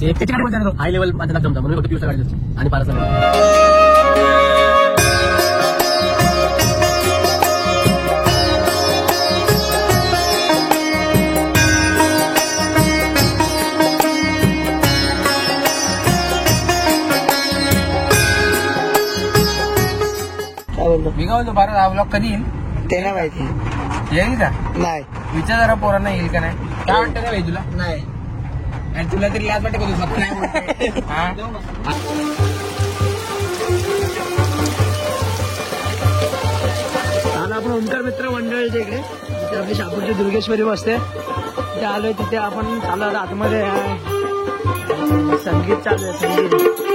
High level माझा जमता म्हणून फक्त गाडी आणि पारस मी काय बोलतो भारत हा ब्लॉग कधी येईल ते नाही माहिती. येईल का नाही विचार जरा पोरांना येईल का नाही काय वाटतं ना भाई तुला नाही आणि तुला तरी लाज वाटते का तू फक्त नाही बोलतोय? हा? आता आपण ओंकार मित्र मंडळाच्या इकडे तिथे आपली शापूरची दुर्गेश्वरी बसते तिथे आलोय. तिथे आपण चालू आतमध्ये संगीत चालू आहे. संगीत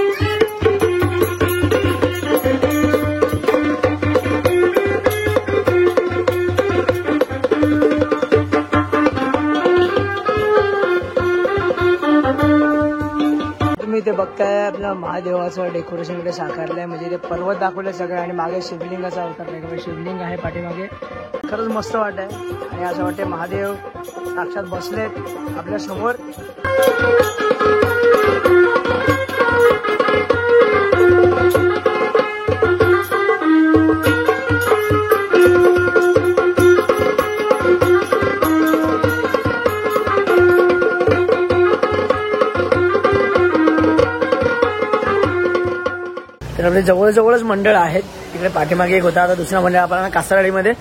ते बघताय आपल्या महादेवाचं डेकोरेशन इकडे साकारलंय. म्हणजे ते पर्वत दाखवले सगळं आणि मागे शिवलिंगाचा अवतार नाही. शिवलिंग आहे पाठीमागे. खरंच मस्त वाटतंय आणि असं वाटतंय महादेव साक्षात बसलेत आपल्या समोर. तर आपले जवळजवळच मंडळ आहेत. तिकडे पाठीमागे एक होता. आता दुसरा मंडळ आपल्याला कासारवाडीमध्ये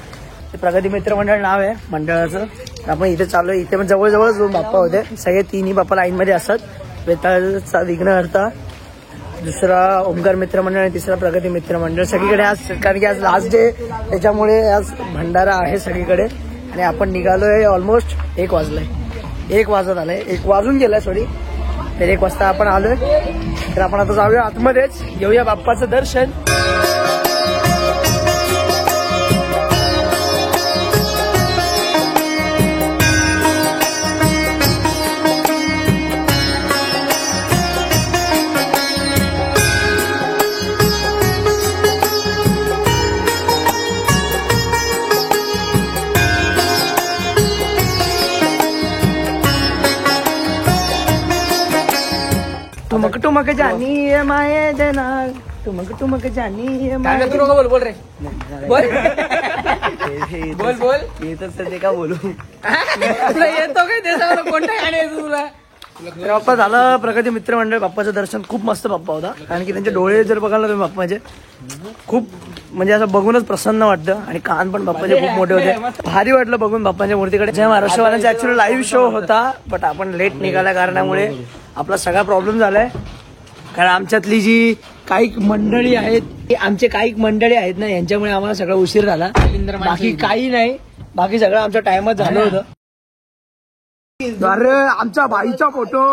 प्रगती मित्र मंडळ नाव आहे मंडळाचं. आपण इथे चालू आहे. इथे पण जवळजवळच दोन बाप्पा होते. सगळे तिन्ही बाप्पा लाईनमध्ये असतात. वेताळचा विघ्नहर्ता, दुसरा ओंकार मित्र मंडळ आणि तिसरा प्रगती मित्र मंडळ. सगळीकडे आज कारण की आज लास्ट डे त्याच्यामुळे आज भंडारा आहे सगळीकडे. आणि आपण निघालोय ऑलमोस्ट 1 वाजलाय. 1 वाजत आलाय. 1 वाजून गेलाय सॉरी. तर 1 वाजता आपण आलोय. तर आपण आता जाऊया आतमध्येच घेऊया बाप्पाचं दर्शन. टुमक टुमक जानी माये जना टुमक टुमक जानी माये. तू नको बोल रे बोल बोल बोल येतच ते का बोलू. तुला येतो काय ते सांग कोणतं गाणं आहे तुला. तर बाप्पा झालं प्रगती मित्र मंडळ. बाप्पाचं दर्शन खूप मस्त बाप्पा होता. कारण की त्यांचे डोळे जर बघायला तुम्ही बाप्पाचे खूप म्हणजे असं बघूनच प्रसन्न वाटतं. आणि कान पण बाप्पाचे खूप मोठे होते. भारी वाटलं बघून बाप्पाच्या मूर्तीकडे. जय महाराष्ट्रवाल्यांचा ऍक्च्युअली लाईव्ह शो होता बट आपण लेट निघाल्या कारणामुळे आपला सगळा प्रॉब्लेम झालाय. कारण आमच्यातली जी काही मंडळी आहेत आमचे काही मंडळी आहेत ना यांच्यामुळे आम्हाला सगळं उशीर झाला. बाकी काही नाही. बाकी सगळं आमच्या टाइमच झालं होतं. अरे आमच्या बाईचा फोटो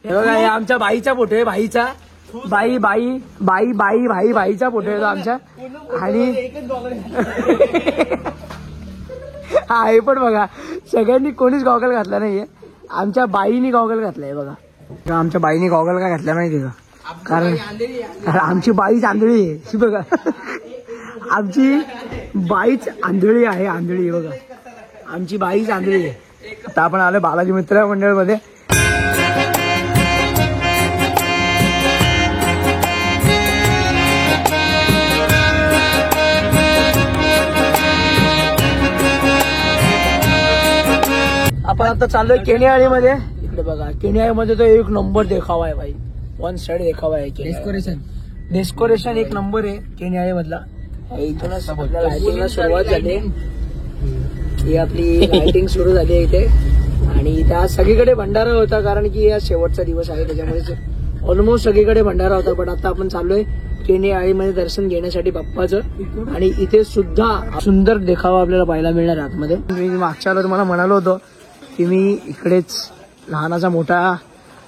हे बघा. हे आमच्या बाईचा फोटो आहे. बाईचा बाई बाई बाई बाई भाई बाईचा फोटो आहे आमच्या. आणि हा हे पण बघा सगळ्यांनी कोणीच गॉगल घातला नाहीये. आमच्या बाईनी गॉगल घातलाय बघा. आमच्या बाईनी गॉगल काय घातला नाही तिथं. कारण आमची बाईच आंधळी आहे बघा. आमची बाईच आंधळी आहे. आंधळी बघा आमची बाईच आंधळी आहे. आता आपण आलो बालाजी मित्र मंडळ मध्ये. आपण आता चाललोय केनियाळीमध्ये. इकडे बघा केनियाळीमध्ये तो 1 नंबर देखावा आहे भाई. 1 साइड देखावा आहे. डेकोरेशन 1 नंबर आहे केनियाळी मधला. इथूनच लाइटिंगला सुरुवात झाली. ही आपली लाइटिंग सुरू झाली आहे इथे. आणि इथे आज सगळीकडे भंडारा होता कारण की आज शेवटचा दिवस आहे त्याच्यामुळे ऑलमोस्ट सगळीकडे भंडारा होता. पण आता आपण चाललोय केनियाळीमध्ये दर्शन घेण्यासाठी बाप्पाचं. आणि इथे सुद्धा सुंदर देखावा आपल्याला पाहायला मिळणार आतमध्ये. मी मागच्या वेळेला तुम्हाला म्हणालो होतो की मी इकडेच लहानाचा मोठा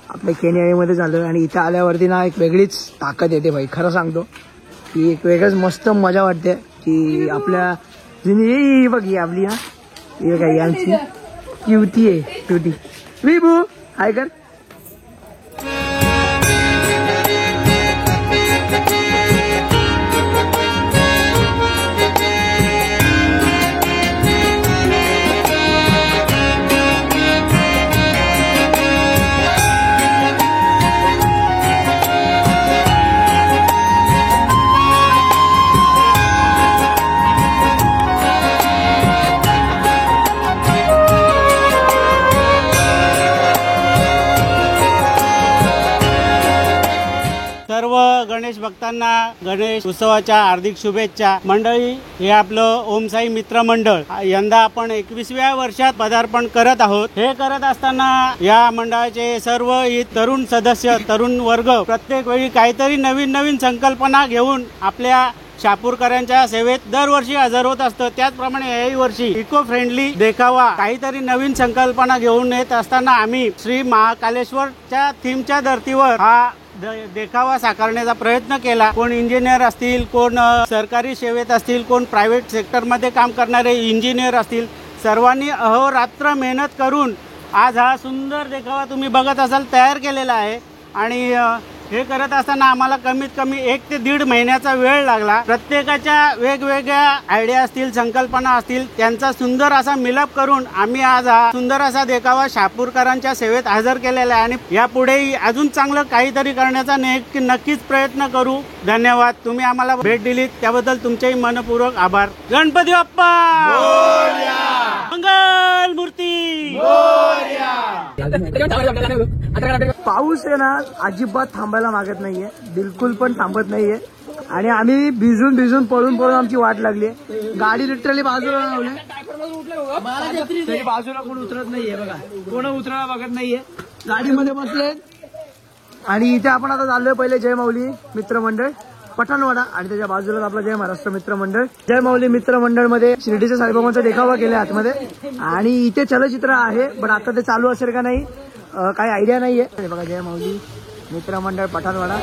आपल्या केनियाळीमध्ये झालोय. आणि इथे आल्यावरती ना एक वेगळीच ताकद येते भाई. खरं सांगतो की एक वेगळंच मस्त मजा वाटते की आपल्या ही बघ ही आपली ही काय आमची क्युटी आहे. क्युटी विभू हाय कर. भक्तांना गणेश उत्सवाच्या हार्दिक शुभेच्छा. मंडळी, हे आपलं ओम साई मित्र मंडळ यंदा आपण 21व्या वर्षात पदार्पण करत आहोत. हे करत असताना या मंडळाचे सर्व तरुण सदस्य, तरुण वर्ग प्रत्येक वेळी काहीतरी नवीन नवीन संकल्पना घेऊन आपल्या शहापूरकरांच्या सेवेत दरवर्षी हजर होत असतं. त्याचप्रमाणे याही वर्षी इको फ्रेंडली देखावा काहीतरी नवीन संकल्पना घेऊन येत असताना आम्ही श्री महाकालेश्वरच्या थीमच्या धर्तीवर हा देखावा साकारण्याचा प्रयत्न केला. कोण इंजिनियर असतील, कोण सरकारी सेवेत असतील, कोण प्रायव्हेट सेक्टरमध्ये काम करणारे इंजिनियर असतील, सर्वांनी अहोरात्र मेहनत करून आज हा सुंदर देखावा तुम्ही बघत असाल तयार केलेला आहे. आणि हे करत असताना आम्हाला कमीत कमी 1 ते 1.5 महिन्याचा वेळ लागला. प्रत्येकाच्या वेगवेगळ्या आयडिया असतील, संकल्पना असतील, त्यांचा सुंदर असा मिलाप करून आम्ही आज हा सुंदर असा देखावा शहापूरकरांच्या सेवेत हजर केलेला आहे. आणि यापुढेही अजून चांगलं काहीतरी करण्याचा नक्कीच प्रयत्न करू. धन्यवाद. तुम्ही आम्हाला भेट दिली त्याबद्दल तुमचेही मनपूर्वक आभार. गणपती बाप्पा मंगल मूर्ती. पाऊस आहे ना अजिबात थांबायला मागत नाहीये, बिलकुल पण थांबत नाहीये. आणि आम्ही भिजून पळून आमची वाट लागली. गाडी लिटरली बाजूला लावली, बाजूला कोण उतरत नाहीये बघा, कोण उतरायला बघत नाहीये. गाडीमध्ये बसले आणि इथे आपण आता चाललोय पहिले जय माऊली मित्र मंडळ पठाणवाडा आणि त्याच्या बाजूला आपला जय महाराष्ट्र मित्र मंडळ. जय माऊली मित्र मंडळ मध्ये शिर्डीच्या साईबाबांचा देखावा केला आतमध्ये आणि इथे चलचित्र आहे, पण आता ते चालू असेल का नाही काही आयडिया नाहीये. बघा जय माऊली मित्र मंडळ पठाणवाडा.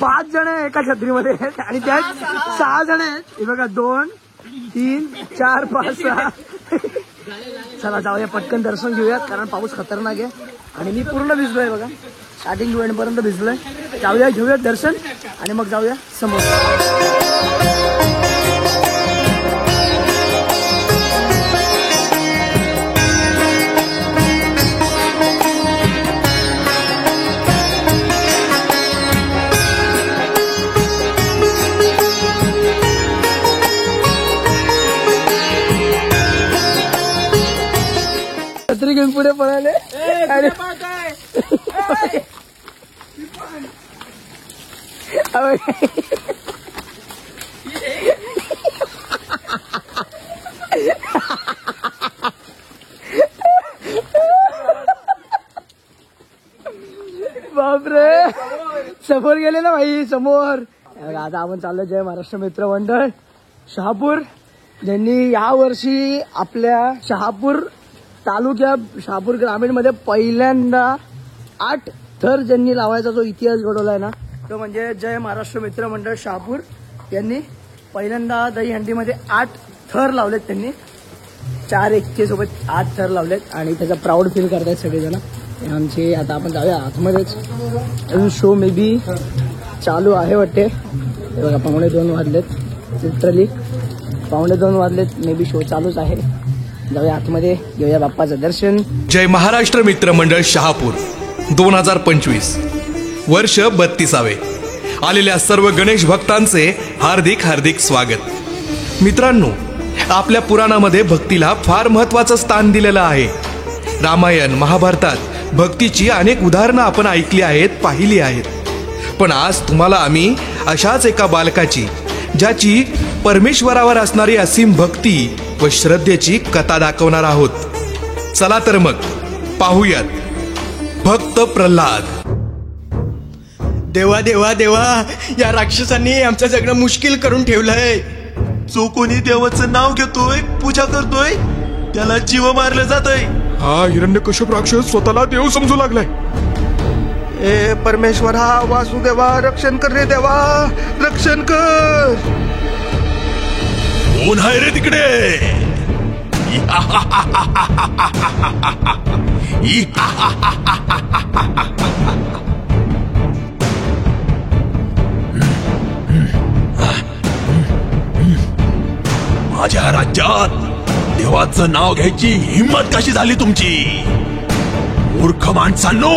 पाच जण एका छत्रीमध्ये आणि त्यात 6 जण आहेत. हे बघा 2, 3, 4, 5, 6. चला जाऊया पटकन दर्शन घेऊयात कारण पाऊस खतरनाक आहे आणि मी पूर्ण भिजलोय बघा, स्टार्टिंग टू एंड पर्यंत भिजलोय. जाऊया घेऊयात दर्शन आणि मग जाऊया समोर. छत्री घेऊन पुढे पळाले आणि बापरे समोर गेले ना भाई समोर. आता आपण चाललो जय महाराष्ट्र मित्र मंडळ शहापूर, ज्यांनी या वर्षी आपल्या शहापूर तालुक्या शहापूर ग्रामीण मध्ये पहिल्यांदा 8 थर ज्यांनी लावायचा जो इतिहास घडवलाय ना तो म्हणजे जय महाराष्ट्र मित्र मंडळ शहापूर यांनी पहिल्यांदा दहीहंडीमध्ये 8 थर लावलेत. त्यांनी 4 1 सोबत 8 थर लावलेत आणि त्याचा प्राऊड फील करतायत सगळेजण आमचे. आता आपण जाऊया आतमध्येच, अजून शो मे बी चालू आहे वाटते. बघा 1:45 वाजलेत, लिटरली 1:45 वाजलेत, मे बी शो चालूच आहे. जाऊया आतमध्ये, घेऊया बाप्पाचं दर्शन. जय महाराष्ट्र मित्र मंडळ शहापूर 2025 वर्ष 32वे. आलेल्या सर्व गणेश भक्तांचे हार्दिक हार्दिक स्वागत. मित्रांनो, आपल्या पुराणामध्ये भक्तीला फार महत्वाचं स्थान दिलेलं आहे. रामायण महाभारतात भक्तीची अनेक उदाहरणं आपण ऐकली आहेत, पाहिली आहेत. पण आज तुम्हाला आम्ही अशाच एका बालकाची, ज्याची परमेश्वरावर असणारी असीम भक्ती व श्रद्धेची कथा दाखवणार आहोत. चला तर मग पाहूयात भक्त प्रल्हाद. देवा देवा देवा, या राक्षसांनी आमचं जगणं मुश्किल करून ठेवलंय. जो कोणी देवाचं नाव घेतोय, पूजा करतोय, त्याला जीव मारलं जातंय. हा हिरण्यकश्यप राक्षस स्वतःला देव समजू लागलाय. ए परमेश्वरा, वासुदेवा, रक्षण कर रे देवा, रक्षण कर. कोण आहे रे तिकडे? माझ्या राज्यात देवाचं नाव घ्यायची हिम्मत कशी झाली तुमची? मूर्ख माणसांनो,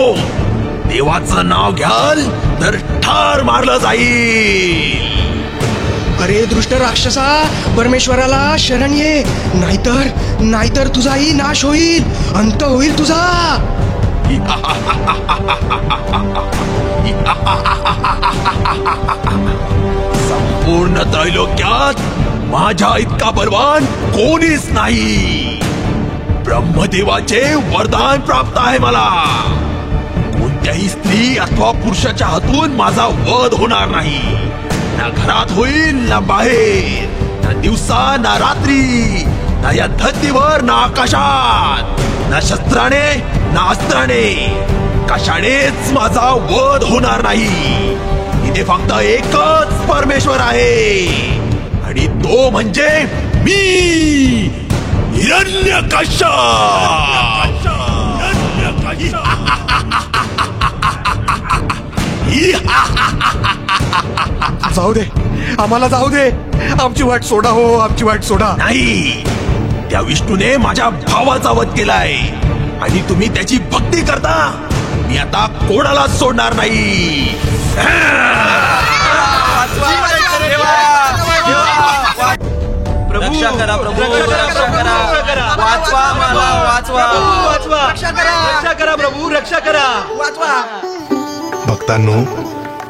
देवाचं नाव घ्याल तर ठार मारलं जाईल. अरे दृष्ट राक्षसा, परमेश्वराला शरण ये, नाहीतर तुझाही नाश होईल, अंत होईल तुझा. संपूर्ण त्रैलोक्यात माझ्या इतका बलवान कोणीच नाही. ब्रह्मदेवाचे वरदान प्राप्त आहे मला. कोणत्याही स्त्री अथवा पुरुषाच्या हातून माझा वध होणार नाही. ना घरात होईल ना बाहेर, ना दिवसा ना रात्री, ना या धरतीवर ना आकाशात, ना शस्त्राने ना अस्त्राने, कशानेच माझा वध होणार नाही. इथे फक्त एकच परमेश्वर आहे आणि तो म्हणजे मी, हिरण्यकश्यप. जाऊ दे, आम्हाला जाऊ दे. आमची वाट सोडा हो, आमची वाट सोडा. नाही, त्या विष्णूने माझ्या भावाचा वध केलाय आणि तुम्ही त्याची भक्ती करता. मी आता कोणालाच सोडणार नाही. रक्षा करा प्रभू, रक्षा करा, वाचवा मला, वाचवा, रक्षा करा प्रभू, रक्षा करा, वाचवा. भक्तांनो,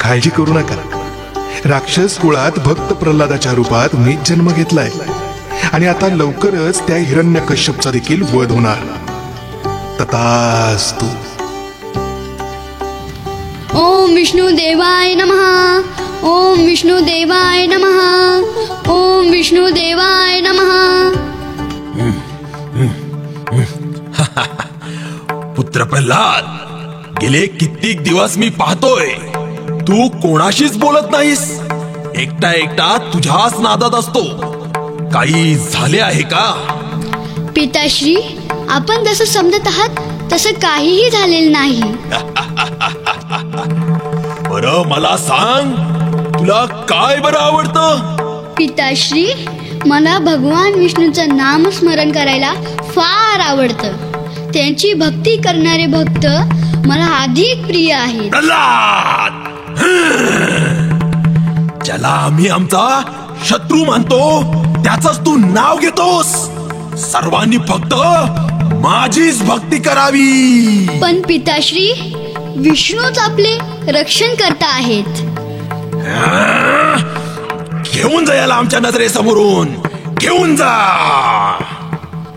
काळजी करू नका. राक्षस कुळात भक्त प्रल्हादाच्या रूपात मीच जन्म घेतलाय आणि आता लवकरच त्या हिरण्यकश्यपचा देखील वध होणार. तथास्तु. ओम विष्णू देवाय नमः. ओम विष्णू देवाय नमः. ओम विष्णू देवाय नमः. पुत्र प्रल्हाद, गेले कित्येक दिवस मी पाहतोय तू कोणाशीच बोलत नाहीस. एकटा तुझ्याच नादात असतो. काही झाले आहे का? पिताश्री, आपण जसं समजत आहात तसं काहीही झालेलं नाही. बरं मला सांग, तुला काय बरं आवडतं? पिताश्री, मला भगवान विष्णूचं नामस्मरण करायला फार आवडतं. त्यांची भक्ती करणारे भक्त मला अधिक प्रिय आहेत. प्रल्हाद, ज्याला आम्ही आमचा शत्रू मानतो त्याचंच तू नाव घेतोस. सर्वांनी फक्त माझीच भक्ती करावी. पण पिताश्री, विष्णूच आपले रक्षण करता आहेत. घेऊन जा याला आमच्या नजरेसमोरून, घेऊन जा.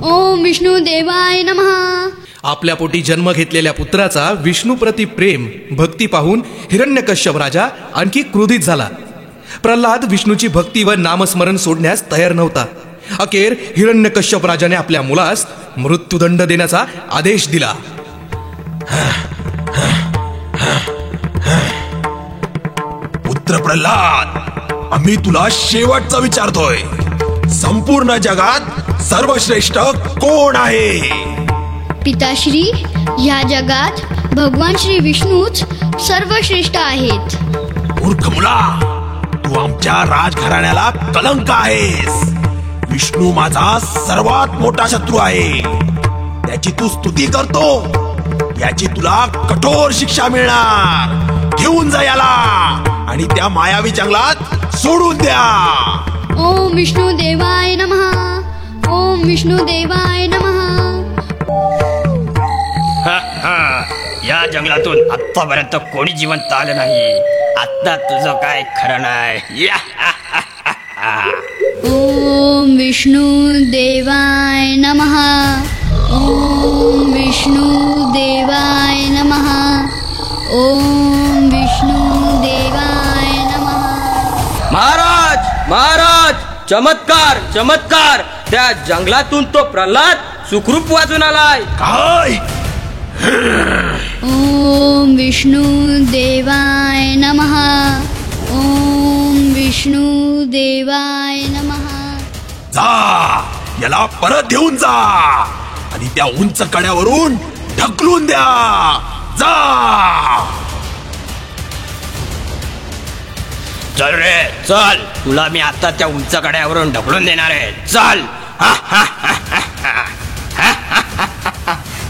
ओम विष्णू देवाय नमः. आपल्या पोटी जन्म घेतलेल्या पुत्राचा विष्णूप्रती प्रेम भक्ती पाहून हिरण्यकश्यप राजा आणखी क्रोधित झाला. प्रल्हाद विष्णूची भक्ती व नामस्मरण सोडण्यास तयार नव्हता. अखेर हिरण्यकश्यप राजाने आपल्या मुलास मृत्यूदंड देण्याचा आदेश दिला. पुत्र प्रल्हाद, आम्ही तुला शेवटचा विचारतोय. संपूर्ण जगात सर्वश्रेष्ठ कोण आहे? पिताश्री, या जगात भगवान श्री विष्णूच सर्वश्रेष्ठ आहेत. मूर्ख मुला, तू आमच्या राजघराण्याला कलंक आहेस. विष्णू माझा सर्वात मोठा शत्रू आहे. त्याची तू स्तुती करतो, याची तुला कठोर शिक्षा मिळणार. घेऊन जा याला आणि त्या मायावी जंगलात सोडून द्या. ओम विष्णू देवाय नमः. ओम विष्णू देवाय नमः. या जंगलातून आतापर्यंत कोणी जिवंत आलं नाही. आता तुझं काय खरं नाही. ओम विष्णू देवाय नमः. ओम विष्णू देवाय नमः. ओम विष्णू देवाय नमः. महाराज, चमत्कार. त्या जंगलातून तो प्रल्हाद सुखरूप वाचून आलाय. काय? ओम विष्णू देवाय नमः. ओम विष्णू देवाय नमः. जा, याला परत घेऊन जा आणि त्या उंच कड्यावरून ढकलून द्या. जा. चल रे चल, तुला मी आता त्या उंच कड्यावरून ढकलून देणार आहे. चल.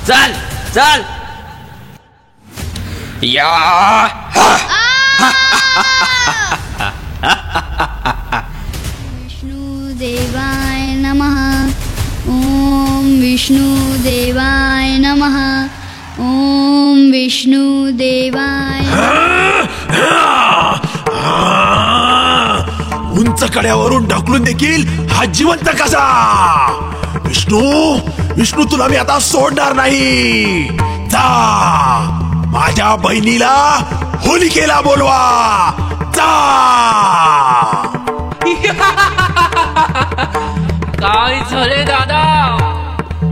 चल चल. या देवाय नमः. ओम विष्णुदेवाय नमः. ओम विष्णुदेवाय. उंच कड्यावरून ढकलून देखील हा जिवंत कसा? विष्णू तुला मी आता सोडणार नाही. जा माझ्या बहिणीला होलिकेला बोलवा. जा. काय झाले दादा?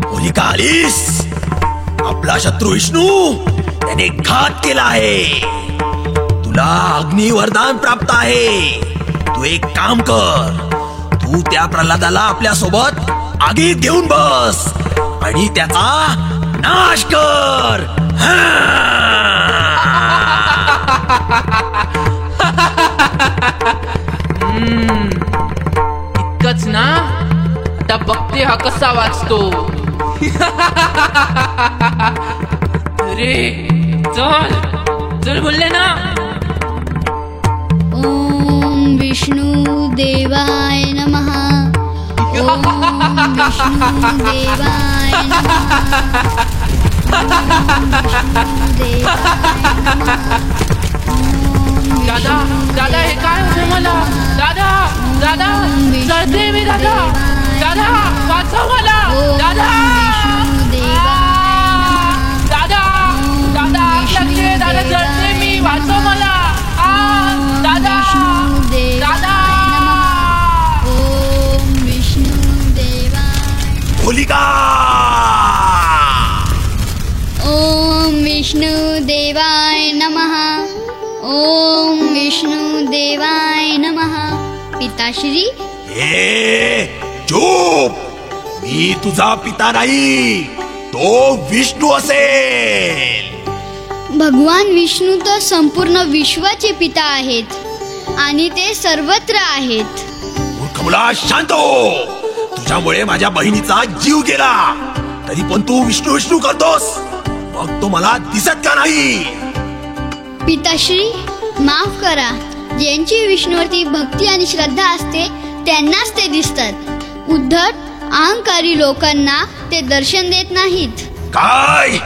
होलिका आलीस? आपला शत्रू विष्णू त्याने घात केला आहे. तुला अग्नी वरदान प्राप्त आहे. तू एक काम कर, तू त्या प्रल्हादाला आपल्या सोबत आगीत घेऊन बस आणि त्याचा नाश कर. इतकंच ना? आता बघते हा कसा वाचतो. अरे चल चल बोलले ना. ओम विष्णुदेवाय नमः. ओम विष्णुदेवाय नमः. दादा दादा हे काय होतं मला? दादा दादा जळते मी. दादा दादा वाचव मला. दादा दादा दादा लागले. दादा जळते मी. वाचव मला. दादा दादा. ओम विष्णुदेवाय. होलिका. ओम विष्णुदेवाय नमः. ओम विष्णुदेवाय नमः. पिताश्री. चूप. मी तुझा पिता नाही, तो विष्णू असेल. भगवान विष्णू तर संपूर्ण विश्वाचे पिता आहेत आणि ते सर्वत्र आहेत. मूर्खमुला शांत हो. तुझ्यामुळे माझ्या बहिणीचा जीव गेला, तरी पण तू विष्णू विष्णू करतोस. मग तो मला दिसत का नाही? पिताश्री माफ करा. ज्यांची विष्णूवरती भक्ती आणि श्रद्धा असते त्यांनाच ते दिसतात. उद्धट अहंकारी लोकांना ते दर्शन देत नाहीत. काय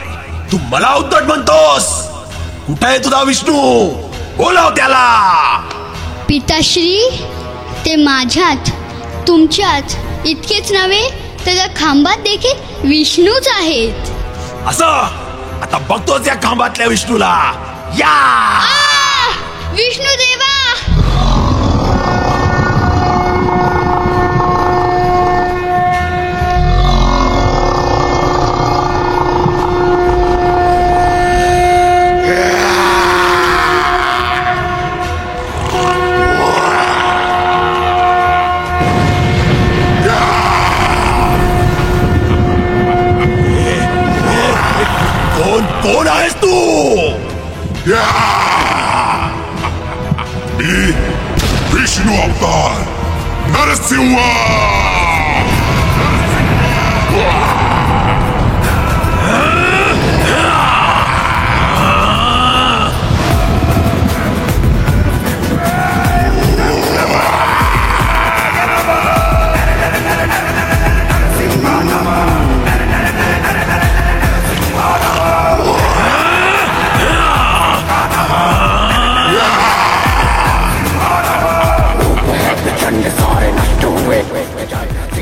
तू मला उद्धट म्हणतोस? कुठे आहे तुझा विष्णू? बोलाव त्याला. पिताश्री ते माझ्यात तुमच्यात इतकेच नव्हे तर त्या खांबात देखील विष्णूच आहेत. असं आता बघतोच या खांबातल्या विष्णूला. या विष्णुदेवा. कोण आहेस तू? मी विष्णू अवतार नरसिंह.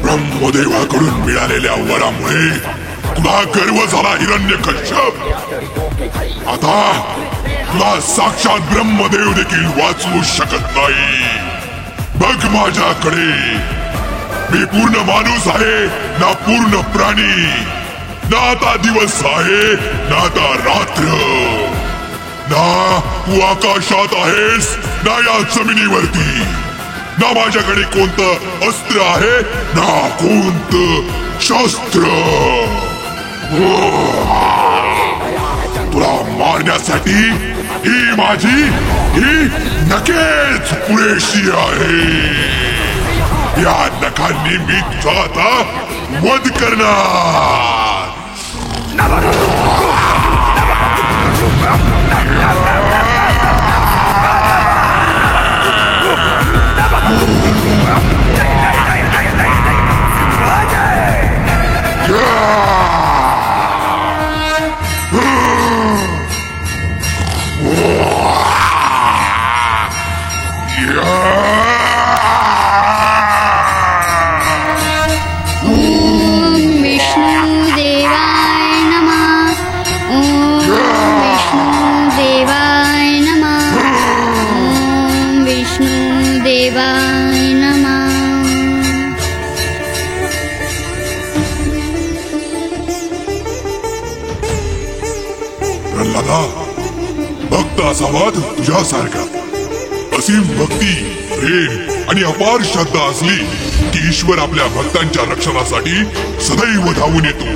ब्रह्मदेवाकडून मिळालेल्या वरामुळे तुला गर्व झाला हिरण्यकश्यप. आता तुला साक्षात ब्रह्मदेव देखील वाचवू शकत नाही. बघ माझ्याकडे. मी पूर्ण माणूस आहे ना पूर्ण प्राणी. ना आता दिवस आहे ना आता रात्र. ना तू आकाशात आहेस ना या जमिनीवरती. ना माझ्याकडे कोणतं अस्त्र आहे ना कोणतं शस्त्र. तुला मारण्यासाठी ही नखेच पुरेशी आहे. या नखांनी मी तुझा आता वध करणार. प्रल्हादा, भक्त असावा तुझ्यासारखा. असीम भक्ती, प्रेम आणि अपार श्रद्धा असली की ईश्वर आपल्या भक्तांच्या रक्षणासाठी सदैव धावून येतो.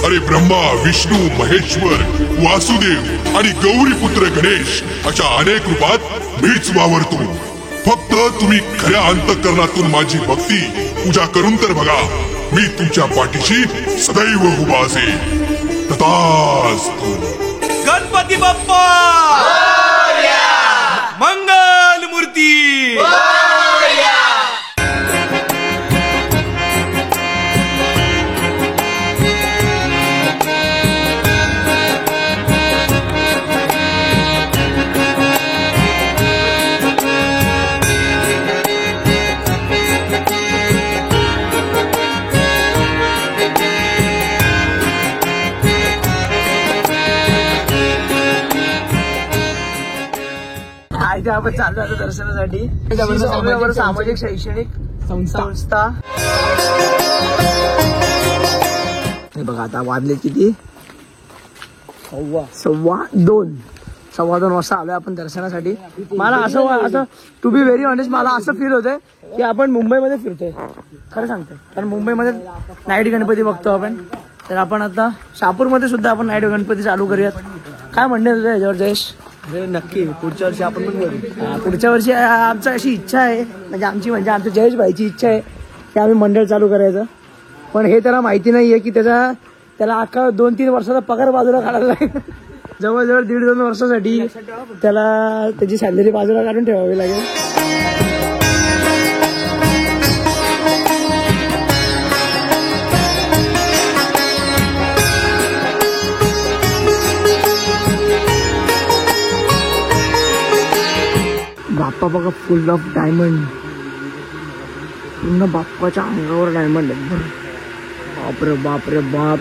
अरे ब्रह्मा, विष्णू, महेश्वर, वासुदेव आणि गौरीपुत्र गणेश अशा अनेक रूपात मीच वावरतो. फक्त तुम्ही खऱ्या अंतःकरणातून माझी भक्ती पूजा करून तर बघा, मी तुमच्या पाठीशी सदैव उभा असेल. तथास्तु. गणपती बाप्पा मंगल मूर्ती. इथे आपण चाललो आता दर्शनासाठी. सामाजिक शैक्षणिक संस्था. हे बघा आता वाजले किती, 2:15 वाजता आलोय आपण दर्शनासाठी. मला असं टू बी व्हेरी ऑनेस्ट मला असं फील होतंय की आपण मुंबईमध्ये फिरतोय. खरं सांगतोय, कारण मुंबईमध्ये नाईट गणपती बघतो आपण. तर आपण आता शहापूरमध्ये सुद्धा आपण नाईट गणपती चालू करूयात. काय म्हणणे तुझं याच्यावर जयेश? नक्की पुढच्या वर्षी आपण पण करू. पुढच्या वर्षी आमची अशी इच्छा आहे, म्हणजे आमच्या जयेश भाईची इच्छा आहे की आम्ही मंडळ चालू करायचं. पण हे त्याला माहिती नाहीये की त्याला अख्खा 2-3 वर्षाचा पगार बाजूला काढायला लागेल. जवळजवळ 1.5-2 वर्षासाठी त्याला त्याची सॅलरी बाजूला काढून ठेवावी लागेल. बाप्पा बघा, फुल ऑफ डायमंड. पूर्ण बाप्पाच्या अंगावर डायमंड आहे. बापरे बापरे बाप.